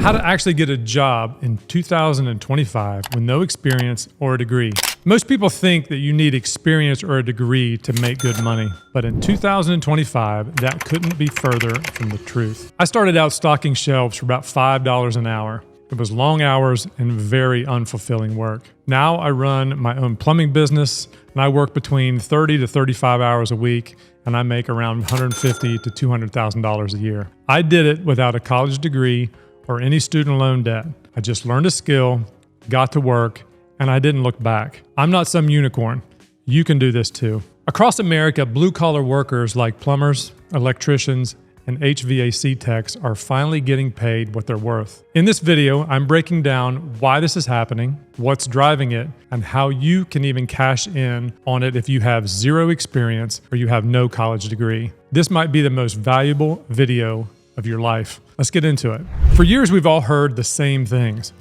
How to actually get a job in 2025 with no experience or a degree. Most people think that you need experience or a degree to make good money, but in 2025, that couldn't be further from the truth. I started out stocking shelves for about $5 an hour. It was long hours and very unfulfilling work. Now I run my own plumbing business and I work between 30 to 35 hours a week and I make around $150,000 to $200,000 a year. I did it without a college degree or any student loan debt. I just learned a skill, got to work, and I didn't look back. I'm not some unicorn. You can do this too. Across America, blue-collar workers like plumbers, electricians, and HVAC techs are finally getting paid what they're worth. In this video, I'm breaking down why this is happening, what's driving it, and how you can even cash in on it if you have zero experience or you have no college degree. This might be the most valuable video of your life. Let's get into it. For years, we've all heard the same things.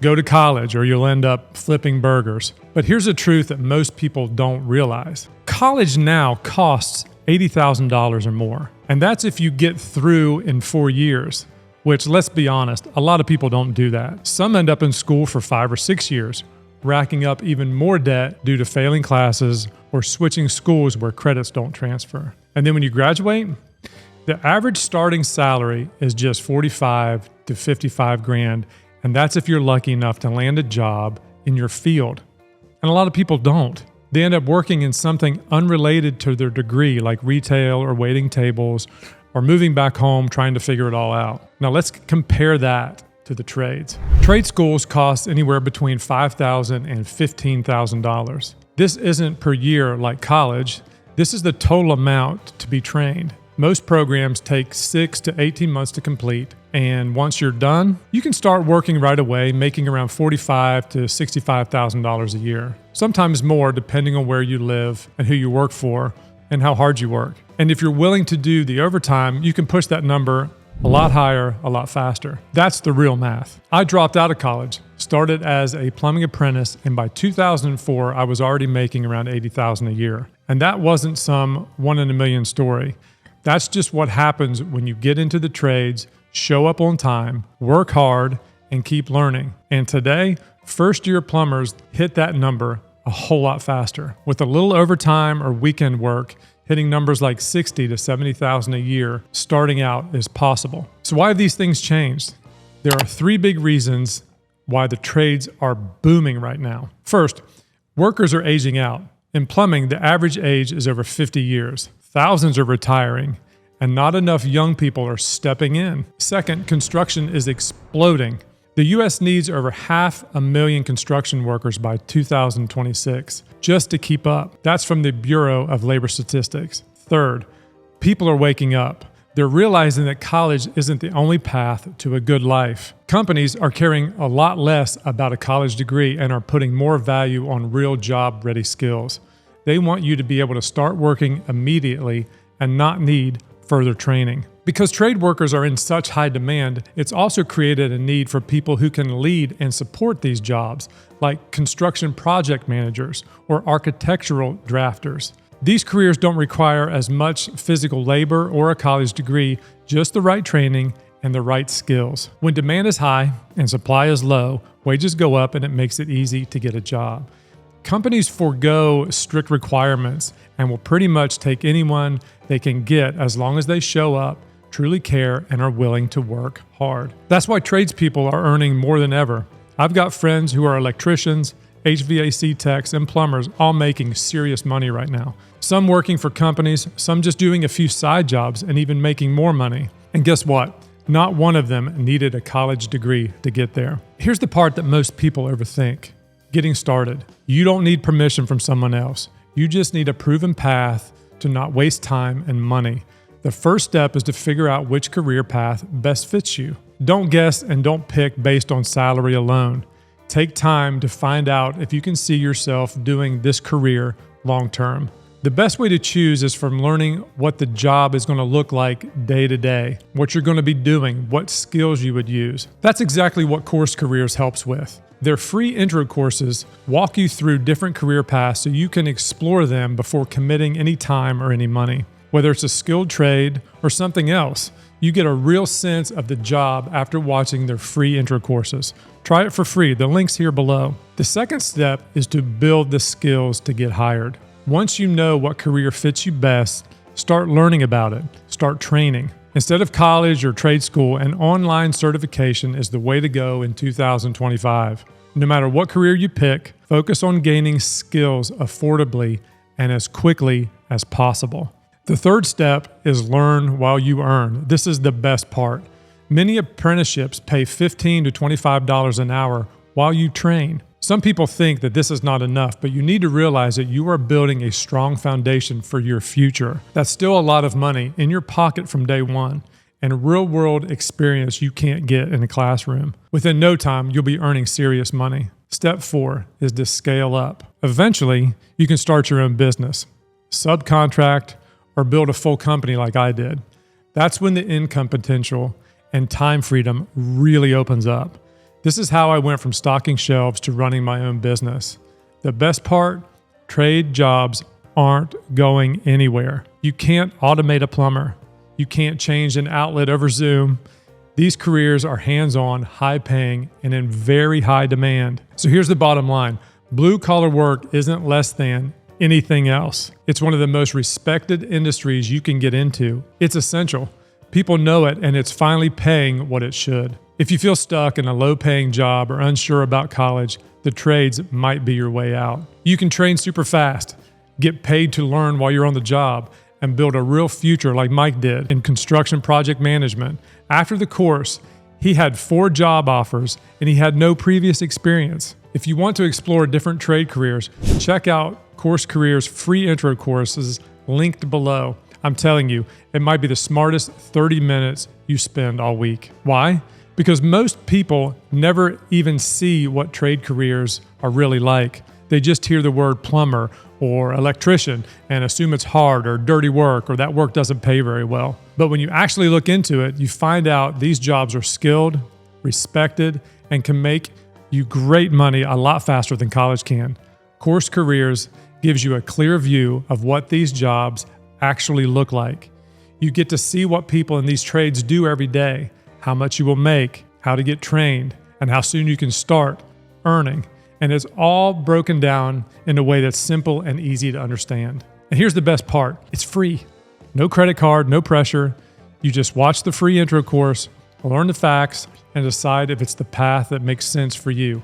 Go to college or you'll end up flipping burgers. But here's the truth that most people don't realize. College now costs $80,000 or more. And that's if you get through in 4 years, which, let's be honest, a lot of people don't do that. Some end up in school for 5 or 6 years, racking up even more debt due to failing classes or switching schools where credits don't transfer. And then when you graduate, the average starting salary is just 45 to 55 grand, and that's if you're lucky enough to land a job in your field. And a lot of people don't. They end up working in something unrelated to their degree, like retail or waiting tables, or moving back home trying to figure it all out. Now let's compare that to the trades. Trade schools cost anywhere between $5,000 and $15,000. This isn't per year like college. This is the total amount to be trained. Most programs take 6 to 18 months to complete, and once you're done, you can start working right away, making around $45,000 to $65,000 a year. Sometimes more, depending on where you live and who you work for and how hard you work. And if you're willing to do the overtime, you can push that number a lot higher, a lot faster. That's the real math. I dropped out of college, started as a plumbing apprentice, and by 2004, I was already making around $80,000 a year. And that wasn't some one in a million story. That's just what happens when you get into the trades, show up on time, work hard, and keep learning. And today, first-year plumbers hit that number a whole lot faster. With a little overtime or weekend work, hitting numbers like $60,000 to $70,000 a year starting out is possible. So why have these things changed? There are 3 big reasons why the trades are booming right now. First, workers are aging out. In plumbing, the average age is over 50 years. Thousands are retiring, and not enough young people are stepping in. Second, construction is exploding. The U.S. needs over 500,000 construction workers by 2026 just to keep up. That's from the Bureau of Labor Statistics. Third, people are waking up. They're realizing that college isn't the only path to a good life. Companies are caring a lot less about a college degree and are putting more value on real job-ready skills. They want you to be able to start working immediately and not need further training. Because trade workers are in such high demand, it's also created a need for people who can lead and support these jobs, like construction project managers or architectural drafters. These careers don't require as much physical labor or a college degree, just the right training and the right skills. When demand is high and supply is low, wages go up and it makes it easy to get a job. Companies forego strict requirements and will pretty much take anyone they can get as long as they show up, truly care, and are willing to work hard. That's why tradespeople are earning more than ever. I've got friends who are electricians, HVAC techs, and plumbers all making serious money right now. Some working for companies, some just doing a few side jobs and even making more money. And guess what? Not one of them needed a college degree to get there. Here's the part that most people overthink. Getting started. You don't need permission from someone else. You just need a proven path to not waste time and money. The first step is to figure out which career path best fits you. Don't guess and don't pick based on salary alone. Take time to find out if you can see yourself doing this career long term. The best way to choose is from learning what the job is going to look like day to day, what you're going to be doing, what skills you would use. That's exactly what CourseCareers helps with. Their free intro courses walk you through different career paths so you can explore them before committing any time or any money. Whether it's a skilled trade or something else, you get a real sense of the job after watching their free intro courses. Try it for free. The link's here below. The second step is to build the skills to get hired. Once you know what career fits you best, start learning about it. Start training. Instead of college or trade school, an online certification is the way to go in 2025. No matter what career you pick, focus on gaining skills affordably and as quickly as possible. The third step is learn while you earn. This is the best part. Many apprenticeships pay $15 to $25 an hour while you train. Some people think that this is not enough, but you need to realize that you are building a strong foundation for your future. That's still a lot of money in your pocket from day one, and real-world experience you can't get in a classroom. Within no time, you'll be earning serious money. Step 4 is to scale up. Eventually, you can start your own business, subcontract, or build a full company like I did. That's when the income potential and time freedom really opens up. This is how I went from stocking shelves to running my own business. The best part, trade jobs aren't going anywhere. You can't automate a plumber. You can't change an outlet over Zoom. These careers are hands-on, high-paying, and in very high demand. So here's the bottom line. Blue-collar work isn't less than anything else. It's one of the most respected industries you can get into. It's essential. People know it, and it's finally paying what it should. If you feel stuck in a low-paying job or unsure about college, the trades might be your way out. You can train super fast, get paid to learn while you're on the job, and build a real future like Mike did in construction project management. After the course, he had 4 job offers, and he had no previous experience. If you want to explore different trade careers, check out CourseCareers free intro courses linked below. I'm telling you, it might be the smartest 30 minutes you spend all week. Why? Because most people never even see what trade careers are really like. They just hear the word plumber or electrician and assume it's hard or dirty work or that work doesn't pay very well. But when you actually look into it, you find out these jobs are skilled, respected, and can make you great money a lot faster than college can. CourseCareers gives you a clear view of what these jobs actually look like. You get to see what people in these trades do every day, how much you will make, how to get trained, and how soon you can start earning. And it's all broken down in a way that's simple and easy to understand. And here's the best part. It's free. No credit card, no pressure. You just watch the free intro course, learn the facts, and decide if it's the path that makes sense for you.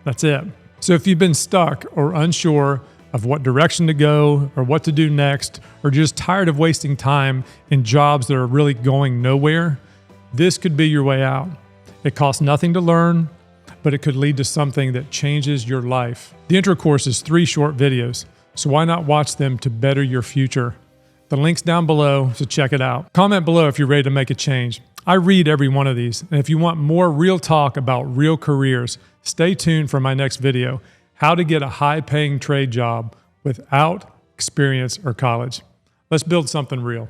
That's it. So if you've been stuck or unsure of what direction to go or what to do next, or just tired of wasting time in jobs that are really going nowhere, this could be your way out. It costs nothing to learn, but it could lead to something that changes your life. The intro course is 3 short videos, so why not watch them to better your future? The link's down below, so check it out. Comment below if you're ready to make a change. I read every one of these, and if you want more real talk about real careers, stay tuned for my next video, how to get a high-paying trade job without experience or college. Let's build something real.